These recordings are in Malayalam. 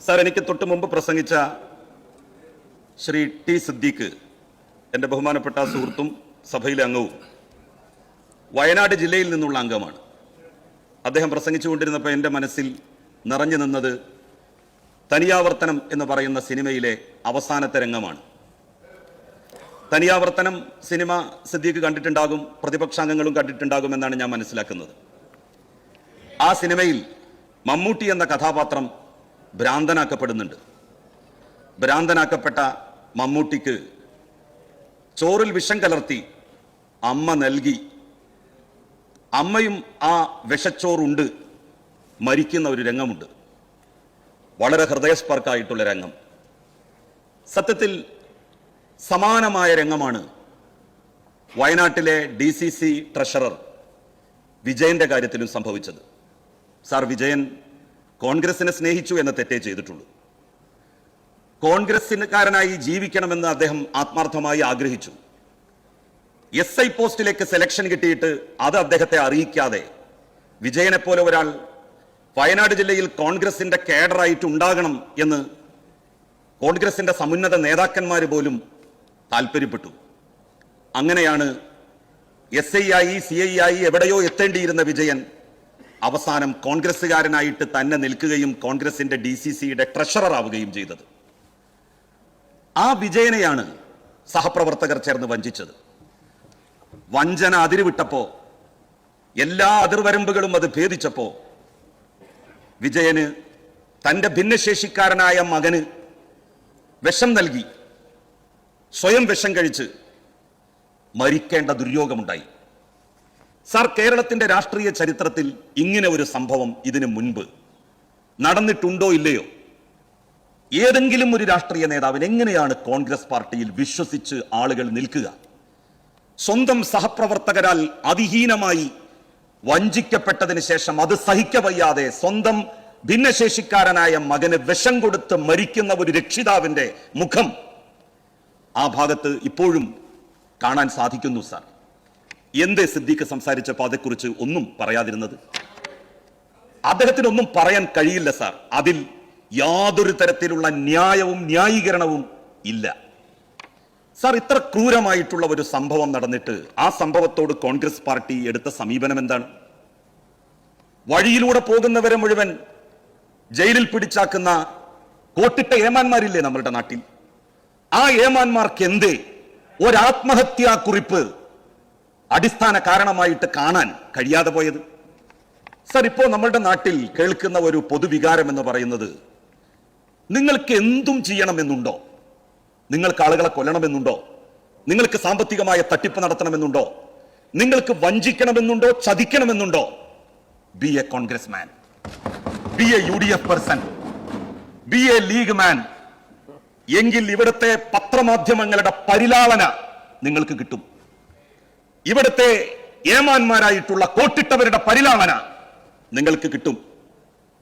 സാർ, എനിക്ക് തൊട്ട് മുമ്പ് പ്രസംഗിച്ച ശ്രീ ടി സിദ്ദീഖ്, എൻ്റെ ബഹുമാനപ്പെട്ട സുഹൃത്തും സഭയിലെ അംഗവും വയനാട് ജില്ലയിൽ നിന്നുള്ള അംഗമാണ്. അദ്ദേഹം പ്രസംഗിച്ചുകൊണ്ടിരുന്നപ്പോൾ എൻ്റെ മനസ്സിൽ നിറഞ്ഞു നിന്നത് തനിയാവർത്തനം എന്ന് പറയുന്ന സിനിമയിലെ അവസാനത്തെ രംഗമാണ്. തനിയാവർത്തനം സിനിമ സിദ്ദീഖ് കണ്ടിട്ടുണ്ടാകും, പ്രതിപക്ഷാംഗങ്ങളും കണ്ടിട്ടുണ്ടാകുമെന്നാണ് ഞാൻ മനസ്സിലാക്കുന്നത്. ആ സിനിമയിൽ മമ്മൂട്ടി എന്ന കഥാപാത്രം ഭ്രാന്തനാക്കപ്പെടുന്നുണ്ട്. ഭ്രാന്തനാക്കപ്പെട്ട മമ്മൂട്ടിക്ക് ചോറിൽ വിഷം കലർത്തി അമ്മ നൽകി. അമ്മയും ആ വിഷച്ചോറുണ്ട് മരിക്കുന്ന ഒരു രംഗമുണ്ട്. വളരെ ഹൃദയസ്പർക്കായിട്ടുള്ള രംഗം. സത്യത്തിൽ സമാനമായ രംഗമാണ് വയനാട്ടിലെ DCC ട്രഷറർ വിജയന്റെ കാര്യത്തിലും സംഭവിച്ചത്. സാർ, വിജയൻ കോൺഗ്രസിനെ സ്നേഹിച്ചു എന്ന തെറ്റേ ചെയ്തിട്ടുള്ളൂ. കോൺഗ്രസിനുകാരനായി ജീവിക്കണമെന്ന് അദ്ദേഹം ആത്മാർത്ഥമായി ആഗ്രഹിച്ചു. SI പോസ്റ്റിലേക്ക് സെലക്ഷൻ കിട്ടിയിട്ട് അത് അദ്ദേഹത്തെ അറിയിക്കാതെ വിജയനെ പോലെ ഒരാൾ വയനാട് ജില്ലയിൽ കോൺഗ്രസിന്റെ കേഡറായിട്ട് ഉണ്ടാകണം എന്ന് കോൺഗ്രസിന്റെ സമുന്നത നേതാക്കന്മാർ പോലും താല്പര്യപ്പെട്ടു. അങ്ങനെയാണ് SI ആയി CI ആയി എവിടെയോ എത്തേണ്ടിയിരുന്ന വിജയൻ അവസാനം കോൺഗ്രസ്സുകാരനായിട്ട് തന്നെ നിൽക്കുകയും കോൺഗ്രസിന്റെ DCCയുടെ ട്രഷറർ ആവുകയും ചെയ്തത്. ആ വിജയനെയാണ് സഹപ്രവർത്തകർ ചേർന്ന് വഞ്ചിച്ചത്. വഞ്ചന അതിരുവിട്ടപ്പോ, എല്ലാ അതിർവരമ്പുകളും അത് ഭേദിച്ചപ്പോ വിജയന് തന്റെ ഭിന്നശേഷിക്കാരനായ മകന് വിഷം നൽകി, സ്വയം വിഷം കഴിച്ച് മരിക്കേണ്ട ദുര്യോഗമുണ്ടായി. സാർ, കേരളത്തിന്റെ രാഷ്ട്രീയ ചരിത്രത്തിൽ ഇങ്ങനെ ഒരു സംഭവം ഇതിനു മുൻപ് നടന്നിട്ടുണ്ടോ ഇല്ലയോ? ഏതെങ്കിലും ഒരു രാഷ്ട്രീയ നേതാവിന് എങ്ങനെയാണ് കോൺഗ്രസ് പാർട്ടിയിൽ വിശ്വസിച്ച് ആളുകൾ നിൽക്കുക? സ്വന്തം സഹപ്രവർത്തകരാൽ അതിഹീനമായി വഞ്ചിക്കപ്പെട്ടതിന് ശേഷം അത് സഹിക്കവയ്യാതെ സ്വന്തം ഭിന്നശേഷിക്കാരനായ മകന് വിഷം കൊടുത്ത് മരിക്കുന്ന ഒരു രക്ഷിതാവിന്റെ മുഖം ആ ഭാഗത്ത് ഇപ്പോഴും കാണാൻ സാധിക്കുന്നു. സാർ, എന്തേ സിദ്ദീഖ് സംസാരിച്ചപ്പോൾ അതേക്കുറിച്ച് ഒന്നും പറയാതിരുന്നത്? അദ്ദേഹത്തിനൊന്നും പറയാൻ കഴിയില്ല സാർ. അതിൽ യാതൊരു തരത്തിലുള്ള ന്യായവും ന്യായീകരണവും ഇല്ല. സാർ, ഇത്ര ക്രൂരമായിട്ടുള്ള ഒരു സംഭവം നടന്നിട്ട് ആ സംഭവത്തോട് കോൺഗ്രസ് പാർട്ടി എടുത്ത സമീപനം എന്താണ്? വഴിയിലൂടെ പോകുന്നവരെ മുഴുവൻ ജയിലിൽ പിടിച്ചാക്കുന്ന കോട്ടിട്ട ഏമാന്മാരില്ലേ നമ്മളുടെ നാട്ടിൽ? ആ ഏമാന്മാർക്ക് എന്തേ ഒരാത്മഹത്യാ കുറിപ്പ് അടിസ്ഥാന കാരണമായിട്ട് കാണാൻ കഴിയാതെ പോയത്? സാർ, ഇപ്പോ നമ്മളുടെ നാട്ടിൽ കേൾക്കുന്ന ഒരു പൊതുവികാരം എന്ന് പറയുന്നത്, നിങ്ങൾക്ക് എന്തും ചെയ്യണമെന്നുണ്ടോ? നിങ്ങൾക്ക് ആളുകളെ കൊല്ലണമെന്നുണ്ടോ? നിങ്ങൾക്ക് സാമ്പത്തികമായ തട്ടിപ്പ് നടത്തണമെന്നുണ്ടോ? നിങ്ങൾക്ക് വഞ്ചിക്കണമെന്നുണ്ടോ? ചതിക്കണമെന്നുണ്ടോ? Be a Congress man, be a UDF person, be a League man. എങ്കിൽ ഇവിടുത്തെ പത്രമാധ്യമങ്ങളുടെ പരിലാളന നിങ്ങൾക്ക് കിട്ടും. ഇവിടുത്തെ ഏമാന്മാരായിട്ടുള്ള കോട്ടിട്ടവരുടെ പരിലാളന നിങ്ങൾക്ക് കിട്ടും.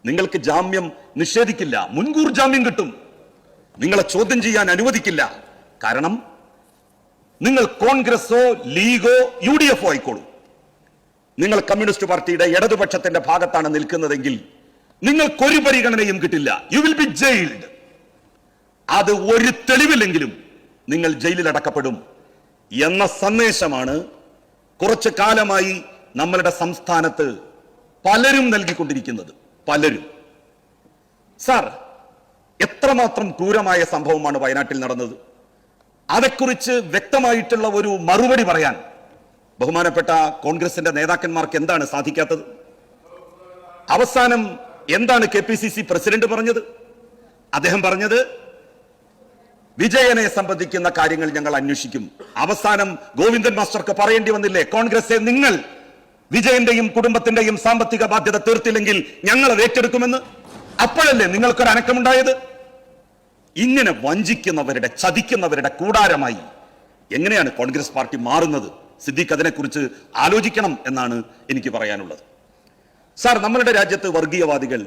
നിങ്ങൾക്ക് ജാമ്യം നിഷേധിക്കില്ല, മുൻകൂർ ജാമ്യം കിട്ടും. നിങ്ങളെ ചോദ്യം ചെയ്യാൻ അനുവദിക്കില്ല. കാരണം നിങ്ങൾ കോൺഗ്രസോ ലീഗോ UDF ആയിക്കോളൂ. നിങ്ങൾ കമ്മ്യൂണിസ്റ്റ് പാർട്ടിയുടെ ഇടതുപക്ഷത്തിന്റെ ഭാഗത്താണ് നിൽക്കുന്നതെങ്കിൽ നിങ്ങൾക്കൊരു പരിഗണനയും കിട്ടില്ല. You will be jailed. അത് ഒരു തെളിവില്ലെങ്കിലും നിങ്ങൾ ജയിലിൽ അടക്കപ്പെടും എന്ന സന്ദേശമാണ് കുറച്ചു കാലമായി നമ്മളുടെ സംസ്ഥാനത്ത് പലരും നൽകിക്കൊണ്ടിരിക്കുന്നത്. പലരും. സാർ, എത്രമാത്രം ക്രൂരമായ സംഭവമാണ് വയനാട്ടിൽ നടന്നത്? അതേക്കുറിച്ച് വ്യക്തമായിട്ടുള്ള ഒരു മറുപടി പറയാൻ ബഹുമാനപ്പെട്ട കോൺഗ്രസിന്റെ നേതാക്കന്മാർക്ക് എന്താണ് സാധിക്കാത്തത്? അവസാനം എന്താണ് KPCC പ്രസിഡന്റ് പറഞ്ഞത്? അദ്ദേഹം പറഞ്ഞത്, വിജയനെ സംബന്ധിക്കുന്ന കാര്യങ്ങൾ ഞങ്ങൾ അന്വേഷിക്കും. അവസാനം ഗോവിന്ദൻ മാസ്റ്റർക്ക് പറയേണ്ടി വന്നില്ലേ, കോൺഗ്രസെ നിങ്ങൾ വിജയന്റെയും കുടുംബത്തിന്റെയും സാമ്പത്തിക ബാധ്യത തീർത്തില്ലെങ്കിൽ ഞങ്ങൾ അത് ഏറ്റെടുക്കുമെന്ന്? അപ്പോഴല്ലേ നിങ്ങൾക്കൊരു അനക്കമുണ്ടായത്? ഇങ്ങനെ വഞ്ചിക്കുന്നവരുടെ, ചതിക്കുന്നവരുടെ കൂടാരമായി എങ്ങനെയാണ് കോൺഗ്രസ് പാർട്ടി മാറുന്നത്? സിദ്ദീഖ് അതിനെക്കുറിച്ച് ആലോചിക്കണം എന്നാണ് എനിക്ക് പറയാനുള്ളത്. സാർ, നമ്മളുടെ രാജ്യത്ത് വർഗീയവാദികൾ,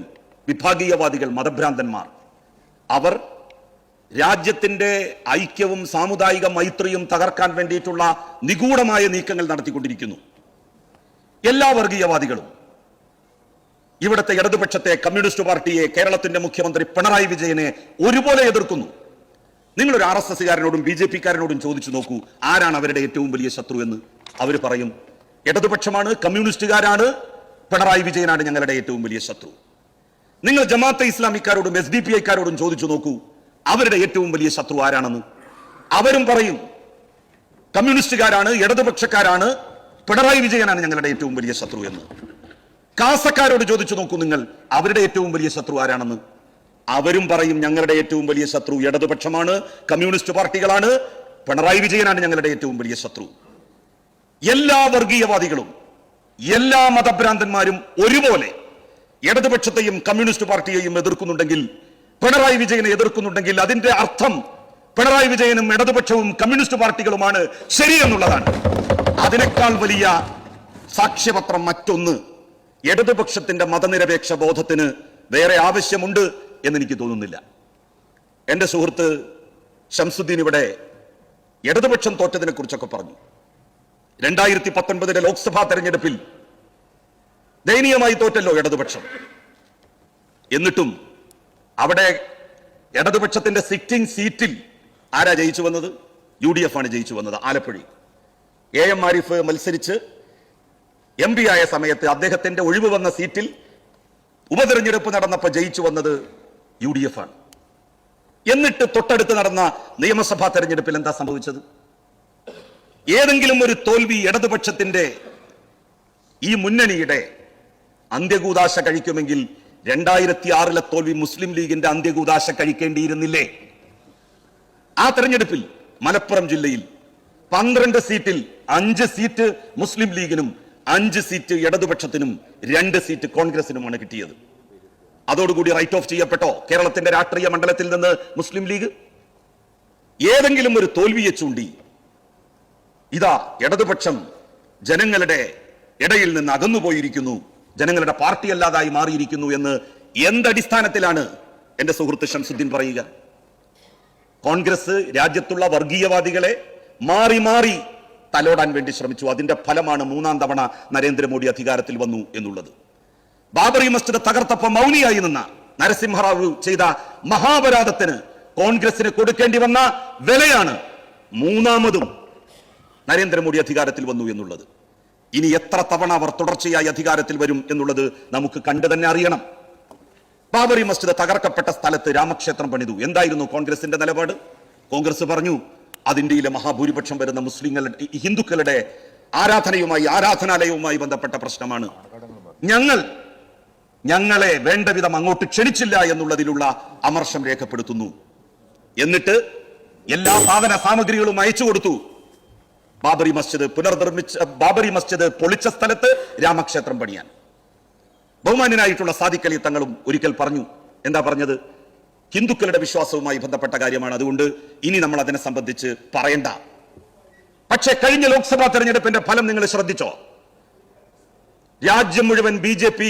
വിഭാഗീയവാദികൾ, മതഭ്രാന്തന്മാർ, അവർ രാജ്യത്തിന്റെ ഐക്യവും സാമുദായിക മൈത്രിയും തകർക്കാൻ വേണ്ടിയിട്ടുള്ള നിഗൂഢമായ നീക്കങ്ങൾ നടത്തിക്കൊണ്ടിരിക്കുന്നു. എല്ലാ വർഗീയവാദികളും ഇവിടുത്തെ ഇടതുപക്ഷത്തെ, കമ്മ്യൂണിസ്റ്റ് പാർട്ടിയെ, കേരളത്തിന്റെ മുഖ്യമന്ത്രി പിണറായി വിജയനെ ഒരുപോലെ എതിർക്കുന്നു. നിങ്ങളൊരു RSSകാരനോടും BJP കാരനോടും ചോദിച്ചു നോക്കൂ, ആരാണ് അവരുടെ ഏറ്റവും വലിയ ശത്രു എന്ന്. അവർ പറയും ഇടതുപക്ഷമാണ്, കമ്മ്യൂണിസ്റ്റുകാരാണ്, പിണറായി വിജയനാണ് ഞങ്ങളുടെ ഏറ്റവും വലിയ ശത്രു. നിങ്ങൾ ജമാഅത്തെ ഇസ്ലാമിക്കാരോടും SDPIക്കാരോടും ചോദിച്ചു നോക്കൂ, അവരുടെ ഏറ്റവും വലിയ ശത്രു ആരാണെന്ന്. അവരും പറയും കമ്മ്യൂണിസ്റ്റുകാരാണ്, ഇടതുപക്ഷക്കാരാണ്, പിണറായി വിജയനാണ് ഞങ്ങളുടെ ഏറ്റവും വലിയ ശത്രു എന്ന്. കാസക്കാരോട് ചോദിച്ചു നോക്കൂ നിങ്ങൾ, അവരുടെ ഏറ്റവും വലിയ ശത്രു ആരാണെന്ന്. അവരും പറയും ഞങ്ങളുടെ ഏറ്റവും വലിയ ശത്രു ഇടതുപക്ഷമാണ്, കമ്മ്യൂണിസ്റ്റ് പാർട്ടികളാണ്, പിണറായി വിജയനാണ് ഞങ്ങളുടെ ഏറ്റവും വലിയ ശത്രു. എല്ലാ വർഗീയവാദികളും, എല്ലാ മതഭ്രാന്തന്മാരും ഒരുപോലെ ഇടതുപക്ഷത്തെയും കമ്മ്യൂണിസ്റ്റ് പാർട്ടിയെയും എതിർക്കുന്നുണ്ടെങ്കിൽ, പിണറായി വിജയനെ എതിർക്കുന്നുണ്ടെങ്കിൽ അതിന്റെ അർത്ഥം പിണറായി വിജയനും ഇടതുപക്ഷവും കമ്മ്യൂണിസ്റ്റ് പാർട്ടികളുമാണ് ശരിയെന്നുള്ളതാണ്. അതിനേക്കാൾ വലിയ സാക്ഷ്യപത്രം മറ്റൊന്ന് ഇടതുപക്ഷത്തിന്റെ മതനിരപേക്ഷ ബോധത്തിന് വേറെ ആവശ്യമുണ്ട് എന്നെനിക്ക് തോന്നുന്നില്ല. എന്റെ സുഹൃത്ത് ഷംസുദ്ദീൻ ഇവിടെ ഇടതുപക്ഷം തോറ്റതിനെ കുറിച്ചൊക്കെ പറഞ്ഞു. 2019 ലോക്സഭാ തെരഞ്ഞെടുപ്പിൽ ദയനീയമായി തോറ്റല്ലോ ഇടതുപക്ഷം. എന്നിട്ടും അവിടെ ഇടതുപക്ഷത്തിന്റെ സിറ്റിംഗ് സീറ്റിൽ ആരാ ജയിച്ചു വന്നത്? UDF ആണ് ജയിച്ചു വന്നത്. ആലപ്പുഴയിൽ AM ആരിഫ് മത്സരിച്ച് MP ആയ സമയത്ത് അദ്ദേഹത്തിന്റെ ഒഴിവ് വന്ന സീറ്റിൽ ഉപതെരഞ്ഞെടുപ്പ് നടന്നപ്പോൾ ജയിച്ചു വന്നത് UDF ആണ്. എന്നിട്ട് തൊട്ടടുത്ത് നടന്ന നിയമസഭാ തെരഞ്ഞെടുപ്പിൽ എന്താ സംഭവിച്ചത്? ഏതെങ്കിലും ഒരു തോൽവി ഇടതുപക്ഷത്തിന്റെ ഈ മുന്നണിയുടെ അന്ത്യകൂദാശ കഴിക്കുമെങ്കിൽ 2006 തോൽവി മുസ്ലിം ലീഗിന്റെ അന്ത്യകൂദാശ കഴിക്കേണ്ടിയിരുന്നില്ലേ? ആ തെരഞ്ഞെടുപ്പിൽ മലപ്പുറം ജില്ലയിൽ 12 സീറ്റിൽ 5 സീറ്റ് മുസ്ലിം ലീഗിനും 5 സീറ്റ് ഇടതുപക്ഷത്തിനും 2 സീറ്റ് കോൺഗ്രസിനുമാണ് കിട്ടിയത്. അതോടുകൂടി റൈറ്റ് ഓഫ് ചെയ്യപ്പെട്ടോ കേരളത്തിന്റെ രാഷ്ട്രീയ മണ്ഡലത്തിൽ നിന്ന് മുസ്ലിം ലീഗ്? ഏതെങ്കിലും ഒരു തോൽവിയെ ചൂണ്ടി ഇതാ ഇടതുപക്ഷം ജനങ്ങളുടെ ഇടയിൽ നിന്ന് അകന്നുപോയിരിക്കുന്നു, ജനങ്ങളുടെ പാർട്ടി അല്ലാതായി മാറിയിരിക്കുന്നു എന്ന് എന്തടിസ്ഥാനത്തിലാണ് എന്റെ സുഹൃത്ത് ഷംസുദ്ദീൻ പറയുക? കോൺഗ്രസ് രാജ്യത്തുള്ള വർഗീയവാദികളെ മാറി മാറി തലോടാൻ വേണ്ടി ശ്രമിച്ചു. അതിന്റെ ഫലമാണ് 3ാം തവണ നരേന്ദ്രമോദി അധികാരത്തിൽ വന്നു എന്നുള്ളത്. ബാബറി മസ്ജിദ് തകർത്തപ്പോൾ മൗനിയായി നിന്ന നരസിംഹറാവു ചെയ്ത മഹാപരാധത്തിന് കോൺഗ്രസിന് കൊടുക്കേണ്ടി വന്ന വിലയാണ് 3ാമതും നരേന്ദ്രമോദി അധികാരത്തിൽ വന്നു എന്നുള്ളത്. ഇനി എത്ര തവണ അവർ തുടർച്ചയായി അധികാരത്തിൽ വരും എന്നുള്ളത് നമുക്ക് കണ്ടു തന്നെ അറിയണം. ബാബറി മസ്ജിദ് തകർക്കപ്പെട്ട സ്ഥലത്ത് രാമക്ഷേത്രം പണിതു. എന്തായിരുന്നു കോൺഗ്രസിന്റെ നിലപാട്? കോൺഗ്രസ് പറഞ്ഞു അത് ഇന്ത്യയിലെ മഹാഭൂരിപക്ഷം വരുന്ന മുസ്ലിങ്ങളുടെ, ഹിന്ദുക്കളുടെ ആരാധനാലയവുമായി ബന്ധപ്പെട്ട പ്രശ്നമാണ്. ഞങ്ങളെ വേണ്ട വിധം അങ്ങോട്ട് ക്ഷണിച്ചില്ല എന്നുള്ളതിലുള്ള അമർഷം രേഖപ്പെടുത്തുന്നു. എന്നിട്ട് എല്ലാ സാധന സാമഗ്രികളും അയച്ചു കൊടുത്തു. ബാബറി മസ്ജിദ് പൊളിച്ച സ്ഥലത്ത് രാമക്ഷേത്രം പണിയാൻ. ബഹുമാന്യനായിട്ടുള്ള സാദിഖ് അലി തങ്ങളും ഒരിക്കൽ പറഞ്ഞു. എന്താ പറഞ്ഞത്? ഹിന്ദുക്കളുടെ വിശ്വാസവുമായി ബന്ധപ്പെട്ട കാര്യമാണ്, അതുകൊണ്ട് ഇനി നമ്മൾ അതിനെ സംബന്ധിച്ച് പറയണ്ട. പക്ഷേ കഴിഞ്ഞ ലോക്സഭാ തെരഞ്ഞെടുപ്പിന്റെ ഫലം നിങ്ങൾ ശ്രദ്ധിച്ചോ? രാജ്യം മുഴുവൻ BJP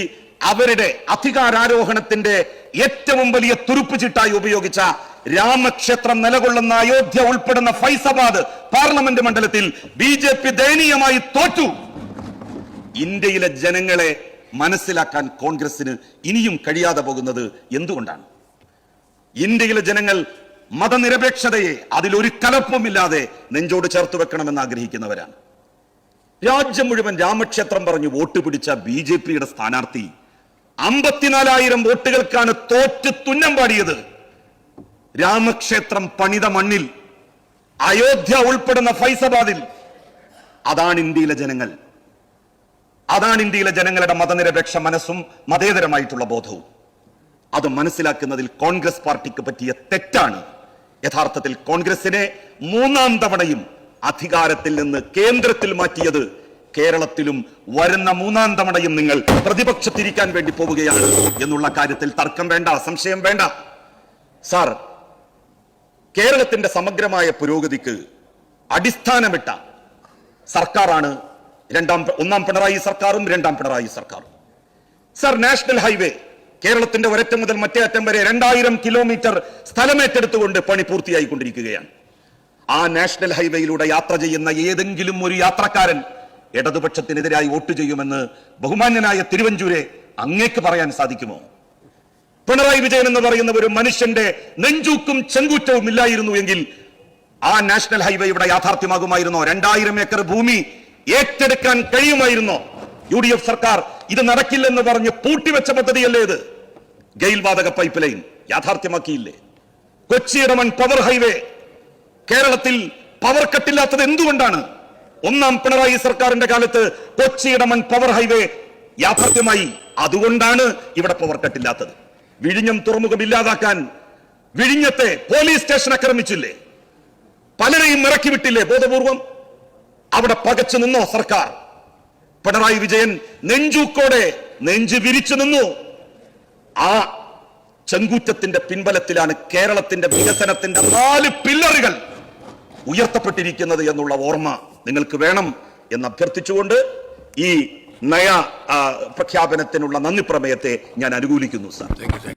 അവരുടെ അധികാരാരോഹണത്തിന്റെ ഏറ്റവും വലിയ തുറുപ്പ് ചിട്ടായി ഉപയോഗിച്ച രാമക്ഷേത്രം നിലകൊള്ളുന്ന അയോധ്യ ഉൾപ്പെടുന്ന ഫൈസാബാദ് പാർലമെന്റ് മണ്ഡലത്തിൽ BJP ദയനീയമായി തോറ്റു. ഇന്ത്യയിലെ ജനങ്ങളെ മനസ്സിലാക്കാൻ കോൺഗ്രസിന് ഇനിയും കഴിയാതെ പോകുന്നത് എന്തുകൊണ്ടാണ്? ഇന്ത്യയിലെ ജനങ്ങൾ മതനിരപേക്ഷതയെ അതിലൊരു കലപ്പുമില്ലാതെ നെഞ്ചോട് ചേർത്ത് വെക്കണമെന്ന് ആഗ്രഹിക്കുന്നവരാണ്. രാജ്യം മുഴുവൻ രാമക്ഷേത്രം പറഞ്ഞു വോട്ട് പിടിച്ച BJPയുടെ സ്ഥാനാർത്ഥി 54,000 വോട്ടുകൾക്കാണ് തോറ്റ് തുന്നം പാടിയത്. രാമക്ഷേത്രം പണിത മണ്ണിൽ, അയോധ്യ ഉൾപ്പെടുന്ന ഫൈസാബാദിൽ. അതാണ് ഇന്ത്യയിലെ ജനങ്ങൾ. അതാണ് ഇന്ത്യയിലെ ജനങ്ങളുടെ മതനിരപേക്ഷ മനസ്സും മതേതരമായിട്ടുള്ള ബോധവും. അത് മനസ്സിലാക്കുന്നതിൽ കോൺഗ്രസ് പാർട്ടിക്ക് പറ്റിയ തെറ്റാണ് യഥാർത്ഥത്തിൽ കോൺഗ്രസിനെ 3ാം തവണയും അധികാരത്തിൽ നിന്ന് കേന്ദ്രത്തിൽ മാറ്റിയത്. കേരളത്തിലും വരുന്ന 3ാം തവണയും നിങ്ങൾ പ്രതിപക്ഷത്തിരിക്കാൻ വേണ്ടി പോവുകയാണ് എന്നുള്ള കാര്യത്തിൽ തർക്കം വേണ്ട, സംശയം വേണ്ട. സാർ, കേരളത്തിന്റെ സമഗ്രമായ പുരോഗതിക്ക് അടിസ്ഥാനമിട്ട സർക്കാരാണ് 1ാം പിണറായി സർക്കാരും 2ാം പിണറായി സർക്കാരും. സാർ, നാഷണൽ ഹൈവേ കേരളത്തിന്റെ ഒരറ്റം മുതൽ മറ്റേ അറ്റം വരെ 2000 കിലോമീറ്റർ സ്ഥലമേറ്റെടുത്തുകൊണ്ട് പണി പൂർത്തിയായിക്കൊണ്ടിരിക്കുകയാണ്. ആ നാഷണൽ ഹൈവേയിലൂടെ യാത്ര ചെയ്യുന്ന ഏതെങ്കിലും ഒരു യാത്രക്കാരൻ ഇടതുപക്ഷത്തിനെതിരായി വോട്ട് ചെയ്യുമെന്ന് ബഹുമാന്യനായ തിരുവഞ്ചൂരെ അങ്ങേക്ക് പറയാൻ സാധിക്കുമോ? പിണറായി വിജയൻ എന്ന് പറയുന്ന ഒരു മനുഷ്യന്റെ നെഞ്ചൂക്കും ചെങ്കൂറ്റവും ഇല്ലായിരുന്നു എങ്കിൽ ആ നാഷണൽ ഹൈവേ ഇവിടെ യാഥാർത്ഥ്യമാകുമായിരുന്നോ? 2000 ഏക്കർ ഭൂമി ഏറ്റെടുക്കാൻ കഴിയുമായിരുന്നോ? UDF സർക്കാർ ഇത് നടക്കില്ലെന്ന് പറഞ്ഞ് പൂട്ടിവെച്ച പദ്ധതിയല്ലേ ഇത്? ഗെയിൽ വാതക പൈപ്പ് ലൈൻ യാഥാർത്ഥ്യമാക്കിയില്ലേ? കൊച്ചി-ഇടമൺ പവർ ഹൈവേ കേരളത്തിൽ പവർ കട്ടില്ലാത്തത് എന്തുകൊണ്ടാണ്? ഒന്നാം പിണറായി സർക്കാരിന്റെ കാലത്ത് കൊച്ചി-ഇടമൺ പവർ ഹൈവേ യാഥാർത്ഥ്യമായി. അതുകൊണ്ടാണ് ഇവിടെ പവർ കട്ടില്ലാത്തത്. വിഴിഞ്ഞം തുറമുഖം ഇല്ലാതാക്കാൻ വിഴിഞ്ഞത്തെ പോലീസ് സ്റ്റേഷൻ ആക്രമിച്ചില്ലേ? പലരെയും ഇറക്കി വിട്ടില്ലേ ബോധപൂർവം? അവിടെ പകച്ചു നിന്നോ സർക്കാർ? പിണറായി വിജയൻ നെഞ്ചൂക്കോടെ നെഞ്ചു വിരിച്ചു നിന്നു. ആ ചെങ്കൂറ്റത്തിന്റെ പിൻബലത്തിലാണ് കേരളത്തിന്റെ വികസനത്തിന്റെ 4 പില്ലറുകൾ ഉയർത്തപ്പെട്ടിരിക്കുന്നത് എന്നുള്ള ഓർമ്മ നിങ്ങൾക്ക് വേണം എന്ന് അഭ്യർത്ഥിച്ചുകൊണ്ട് ഈ നയ പ്രഖ്യാപനത്തിനുള്ള നന്ദി പ്രമേയത്തെ ഞാൻ അനുകൂലിക്കുന്നു സാർ.